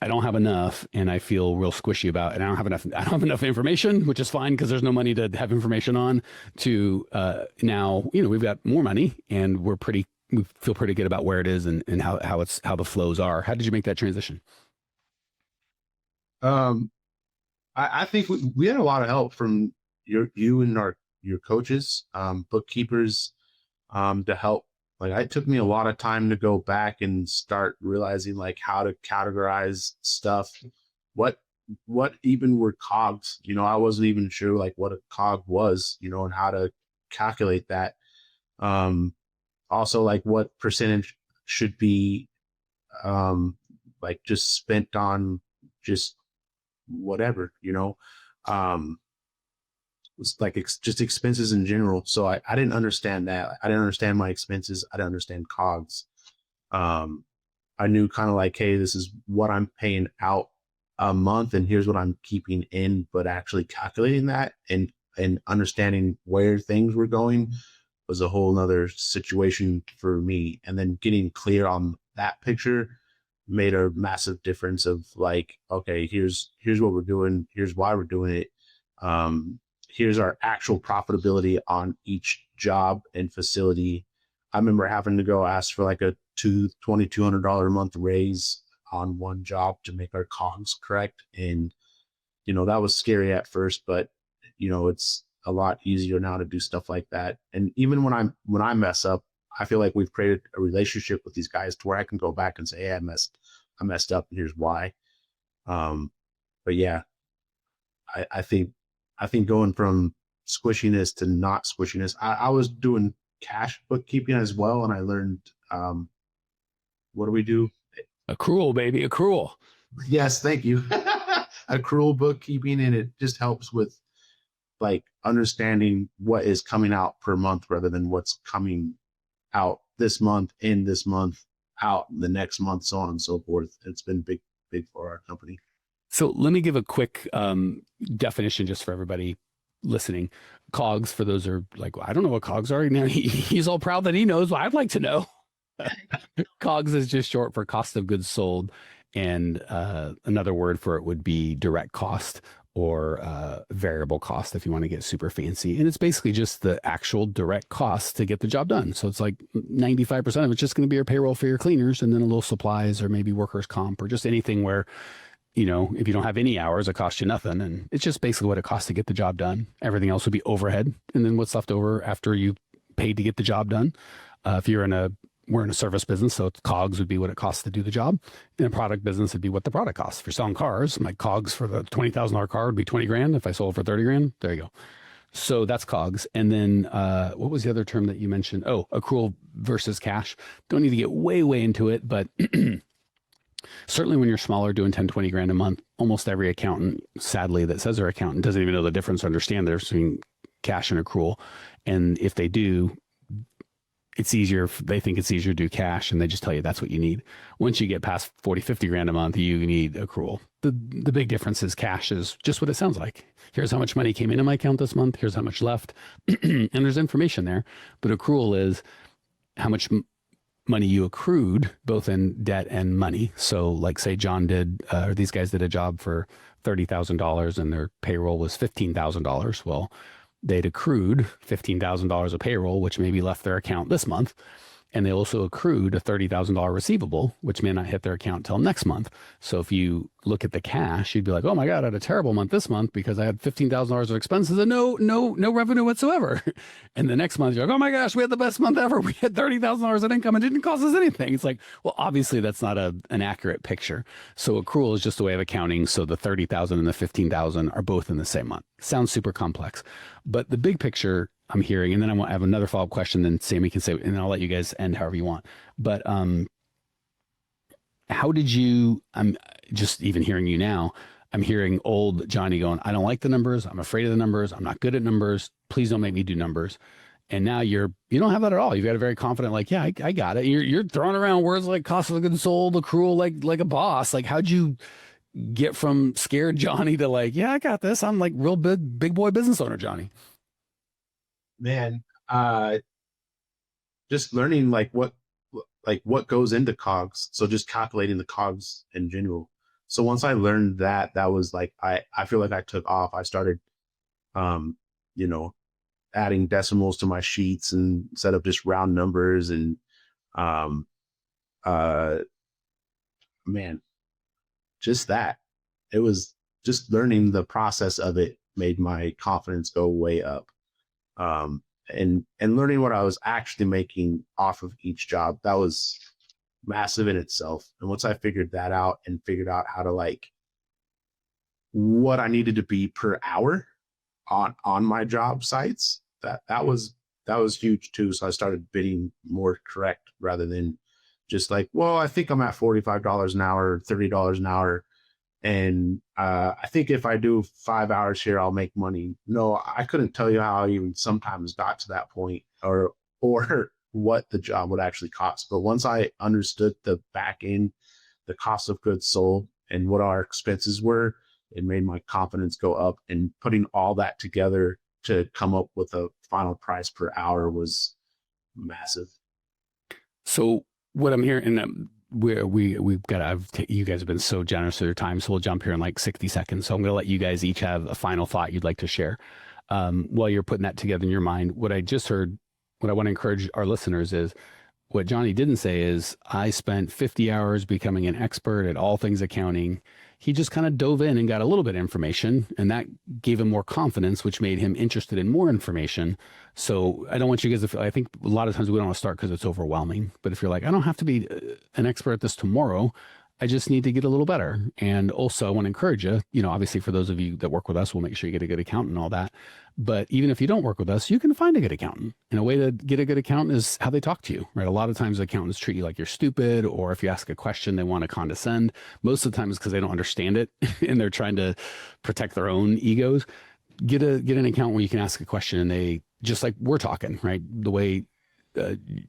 "I don't have enough and I feel real squishy about it, and I don't have enough information," which is fine because there's no money to have information on, to now, we've got more money and we feel pretty good about where it is and how the flows are. How did you make that transition? I I think we had a lot of help from you and your coaches, bookkeepers, to help. Like, it took me a lot of time to go back and start realizing like how to categorize stuff. What even were COGS? I wasn't even sure like what a COG was, and how to calculate that. Also like what percentage should be like just spent on just whatever, it's like just expenses in general. So I didn't understand that. I didn't understand my expenses. I didn't understand COGS. I knew kind of like, hey, this is what I'm paying out a month and here's what I'm keeping in, but actually calculating that and understanding where things were going was a whole nother situation for me. And then getting clear on that picture made a massive difference of like, okay, here's what we're doing. Here's why we're doing it. Here's our actual profitability on each job and facility. I remember having to go ask for like a $2,200 a month raise on one job to make our COGS correct. And, that was scary at first, but, it's a lot easier now to do stuff like that. And even when I mess up, I feel like we've created a relationship with these guys to where I can go back and say, hey, I messed up and here's why. But yeah, I think going from squishiness to not squishiness, I was doing cash bookkeeping as well. And I learned, what do we do? Accrual, baby, accrual. Yes. Thank you. Accrual bookkeeping. And it just helps with like understanding what is coming out per month rather than what's coming out this month, in this month, out the next month, so on and so forth. It's been big for our company. So let me give a quick definition just for everybody listening. COGS, for those who are like, well, I don't know what COGS are. Now he's all proud that he knows. Well, I'd like to know. COGS is just short for cost of goods sold. And another word for it would be direct cost or variable cost if you want to get super fancy. And it's basically just the actual direct cost to get the job done. So it's like 95% of it's just going to be your payroll for your cleaners and then a little supplies or maybe workers' comp or just anything where, if you don't have any hours, it costs you nothing. And it's just basically what it costs to get the job done. Everything else would be overhead. And then what's left over after you paid to get the job done. If we're in a service business, so COGS would be what it costs to do the job. In a product business, it'd be what the product costs. If you're selling cars, my COGS for the $20,000 car would be 20 grand. If I sold for 30 grand, there you go. So that's COGS. And then what was the other term that you mentioned? Oh, accrual versus cash. Don't need to get way into it, but certainly when you're smaller, doing 10, 20 grand a month, almost every accountant, sadly, that says they're accountant doesn't even know the difference or understand the difference between cash and accrual. And if they do, it's easier. They think it's easier to do cash and they just tell you that's what you need. Once you get past 40, 50 grand a month, you need accrual. The big difference is cash is just what it sounds like. Here's how much money came into my account this month. Here's how much left. And there's information there. But accrual is how much money you accrued, both in debt and money. So like say John did, or these guys did a job for $30,000 and their payroll was $15,000. Well, they'd accrued $15,000 of payroll, which maybe left their account this month. And they also accrued a $30,000 receivable, which may not hit their account till next month. So if you look at the cash, you'd be like, oh my God, I had a terrible month this month because I had $15,000 of expenses and no revenue whatsoever. And the next month you're like, oh my gosh, we had the best month ever. We had $30,000 in income and it didn't cost us anything. It's like, well, obviously that's not an accurate picture. So accrual is just a way of accounting. So the 30,000 and the 15,000 are both in the same month. Sounds super complex, but the big picture I'm hearing, and then I have another follow-up question, then Sammy can say, and then I'll let you guys end however you want. But how did you, I'm just even hearing you now, I'm hearing old Johnny going, I don't like the numbers. I'm afraid of the numbers. I'm not good at numbers. Please don't make me do numbers. And now you don't have that at all. You've got a very confident, like, yeah, I got it. You're throwing around words like cost of goods sold, accrual, like a boss. Like, how'd you get from scared Johnny to like, yeah, I got this. I'm like real big boy business owner Johnny. Man, just learning like what goes into COGS. So just calculating the COGS in general. So once I learned that was like, I feel like I took off. I started, adding decimals to my sheets and instead of just round numbers and, man, just that. It was just learning the process of it made my confidence go way up. And learning what I was actually making off of each job, that was massive in itself. And once I figured that out and figured out how to like what I needed to be per hour on my job sites, that was huge too. So I started bidding more correct rather than just like, well, I think I'm at $45 an hour, $30 an hour. And I think if I do 5 hours here, I'll make money. No, I couldn't tell you how I even sometimes got to that point or what the job would actually cost. But once I understood the back end, the cost of goods sold and what our expenses were, it made my confidence go up. And putting all that together to come up with a final price per hour was massive. So what I'm hearing, and we've got, you guys have been so generous with your time. So we'll jump here in like 60 seconds. So I'm going to let you guys each have a final thought you'd like to share. While you're putting that together in your mind, what I just heard, what I want to encourage our listeners is what Johnny didn't say is I spent 50 hours becoming an expert at all things accounting. He just kind of dove in and got a little bit of information, and that gave him more confidence, which made him interested in more information. So I don't want you guys to feel, I think a lot of times we don't want to start because it's overwhelming. But if you're like, I don't have to be an expert at this tomorrow, I just need to get a little better. And also I want to encourage you, obviously for those of you that work with us, we'll make sure you get a good accountant and all that. But even if you don't work with us, you can find a good accountant. And a way to get a good accountant is how they talk to you, right? A lot of times accountants treat you like you're stupid, or if you ask a question, they want to condescend. Most of the time it's because they don't understand it and they're trying to protect their own egos. Get an accountant where you can ask a question and they, just like we're talking, right? The way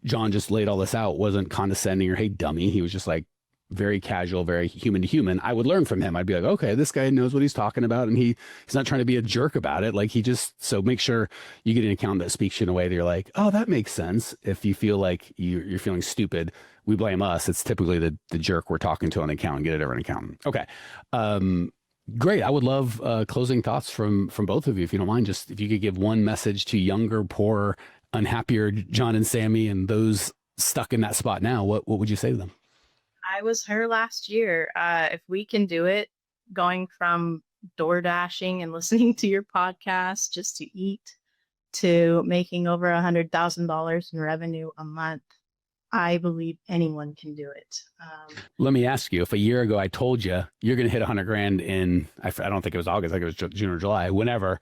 John just laid all this out wasn't condescending or, hey, dummy. He was just like, very casual, very human to human. I would learn from him. I'd be like, okay, this guy knows what he's talking about. And he's not trying to be a jerk about it. Like so make sure you get an accountant that speaks to you in a way that you're like, oh, that makes sense. If you feel like you're feeling stupid, we blame us. It's typically the jerk we're talking to on the accountant. Get it over an accountant. Okay. Great. I would love closing thoughts from both of you, if you don't mind. Just if you could give one message to younger, poorer, unhappier John and Sammy and those stuck in that spot now, what would you say to them? I was her last year. If we can do it, going from DoorDashing and listening to your podcast just to eat to making over $100,000 in revenue a month, I believe anyone can do it. Let me ask you, if a year ago I told you you're going to hit 100 grand in, I don't think it was August, I think it was June or July, whenever,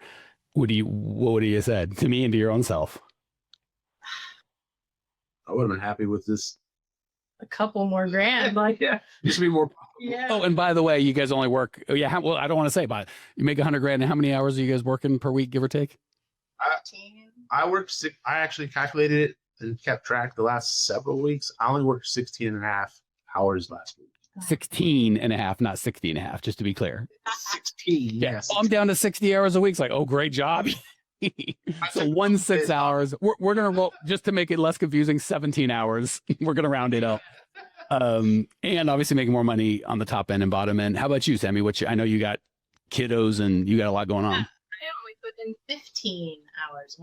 what would you have said to me and to your own self? I would have been happy with this. A couple more grand, like Just be more. yeah. Oh, and by the way, you guys only work. Oh, yeah. Well, I don't want to say, but you make 100 grand. And how many hours are you guys working per week, give or take? I worked I actually calculated it and kept track the last several weeks. I only worked 16 and a half hours last week. 16 and a half, not 60 and a half, just to be clear. 16. Yeah. Yes. I'm down to 60 hours a week. It's like, oh, great job. So 6 hours. We're going to roll, just to make it less confusing, 17 hours. We're going to round it up. And obviously making more money on the top end and bottom end. How about you, Sammy? I know you got kiddos and you got a lot going on. I only put in 15 hours.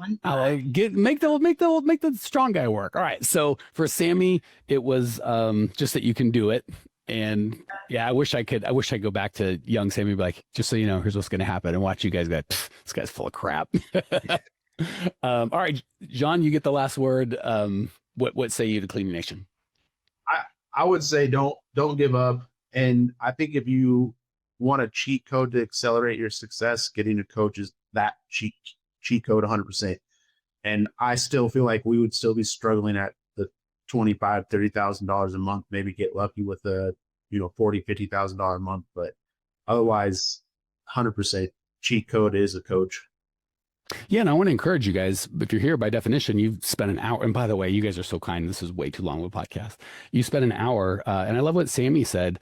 Make the strong guy work. All right. So for Sammy, it was just that you can do it. And yeah, I wish I could go back to young Sammy and be like, just so you know, here's what's going to happen, and watch you guys go, this guy's full of crap. All right, John, you get the last word. What say you to Cleaning Nation? I would say don't give up. And I think if you want a cheat code to accelerate your success, getting a coach is that cheat code 100%. And I still feel like we would still be struggling at the $25,000, $30,000 a month, maybe get lucky with a $40,000, $50,000 a month, but otherwise 100% cheat code is a coach. Yeah, and I want to encourage you guys, if you're here by definition, you've spent an hour. And by the way, you guys are so kind. This is way too long of a podcast. You spent an hour, and I love what Sammy said.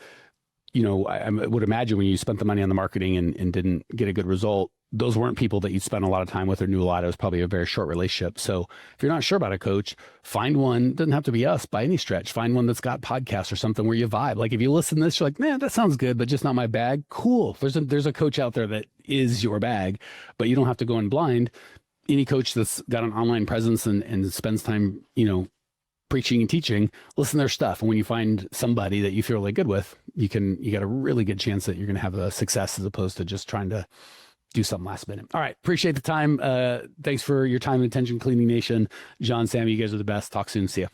I would imagine when you spent the money on the marketing and didn't get a good result, those weren't people that you spent a lot of time with or knew a lot. It was probably a very short relationship. So if you're not sure about a coach, find one. It doesn't have to be us by any stretch. Find one that's got podcasts or something where you vibe. Like if you listen to this, you're like, man, that sounds good, but just not my bag. Cool. There's a coach out there that is your bag, but you don't have to go in blind. Any coach that's got an online presence and spends time, preaching and teaching, listen to their stuff. And when you find somebody that you feel really good with, you got a really good chance that you're going to have a success as opposed to just trying to do something last minute. All right. Appreciate the time. Thanks for your time and attention, Cleaning Nation. John, Sammy, you guys are the best. Talk soon. See ya.